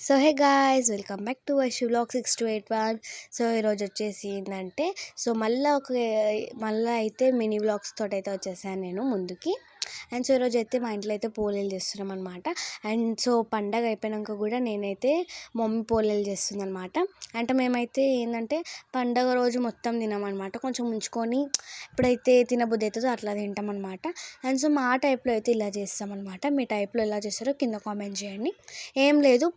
So hey guys, welcome back to Vaishu vlog 6281. So ఈరోజు వచ్చేసి ఏంటంటే మళ్ళీ అయితే మినీ వ్లాగ్స్ తోటి అయితే వచ్చేసాను నేను ముందుకి. అండ్ సో ఈరోజు అయితే మా ఇంట్లో అయితే పోలేలు చేస్తున్నాం అనమాట. అండ్ సో పండగ అయిపోయాక కూడా నేనైతే మమ్మీ పోలేలు చేస్తుంది అనమాట. అంటే మేమైతే ఏంటంటే పండగ రోజు మొత్తం తినమన్నమాట, కొంచెం ఉంచుకొని ఎప్పుడైతే తినబుద్ధి అవుతుందో అట్లా తింటాం అనమాట. అండ్ సో మా టైప్లో అయితే ఇలా చేస్తామన్నమాట. మీ టైప్లో ఎలా చేస్తారో కింద కామెంట్ చేయండి. ఏం లేదు,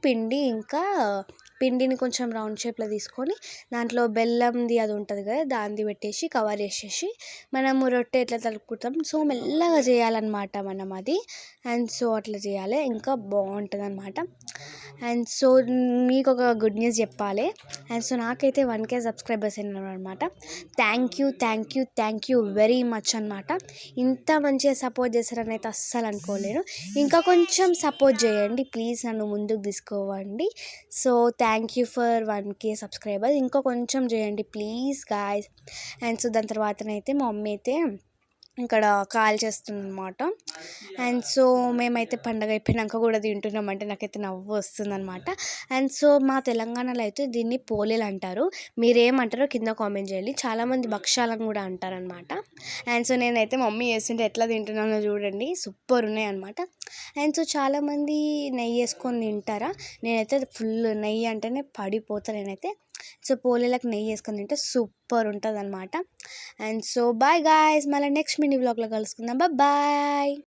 పిండిని కొంచెం రౌండ్ షేప్లో తీసుకొని దాంట్లో బెల్లంది అది ఉంటుంది కదా, దాన్ని పెట్టేసి కవర్ చేసేసి మనము రొట్టె ఎట్లా తలుపుకుంటాం సో మెల్లగా చేయాలన్నమాట మనం అది. అండ్ సో అట్లా చేయాలి, ఇంకా బాగుంటుంది అనమాట. అండ్ సో మీకు ఒక గుడ్ న్యూస్ చెప్పాలి. అండ్ సో నాకైతే 1K సబ్స్క్రైబర్స్ అయినారు అనమాట. థ్యాంక్ యూ వెరీ మచ్ అనమాట. ఇంత మంచిగా సపోర్ట్ చేస్తారని అయితే అస్సలు అనుకోలేను. ఇంకా కొంచెం సపోర్ట్ చేయండి ప్లీజ్, నన్ను ముందుకు తీసుకోవండి. So thank you for 1K subscribers. ఇంకా కొంచెం చేయండి ప్లీజ్ గాయ్స్. అండ్ సో దాని తర్వాతనైతే మా మమ్మీ అయితే ఇక్కడ కాల్ చేస్తుంది అనమాట. అండ్ సో మేమైతే పండగ అయిపోయినాక కూడా తింటున్నామంటే నాకైతే నవ్వు వస్తుంది అనమాట. అండ్ సో మా తెలంగాణలో అయితే దీన్ని పోలేలు అంటారు. మీరేమంటారో కింద కామెంట్ చేయండి. చాలామంది భక్షాలను కూడా అంటారనమాట. అండ్ సో నేనైతే మమ్మీ చేస్తుంటే ఎట్లా తింటున్నానో చూడండి, సూపర్ ఉన్నాయి అనమాట. అండ్ సో చాలామంది నెయ్యి వేసుకొని తింటారా, నేనైతే ఫుల్ నెయ్యి అంటేనే పడిపోతా నేనైతే. సో పోలేలకు నెయ్యి వేసుకొని తింటే సూపర్ ఉంటుంది అనమాట. అండ్ సో బాయ్ గాయ్స్, మళ్ళీ నెక్స్ట్ మినీ వ్లాగ్లో కలుసుకుందాం. బాయ్.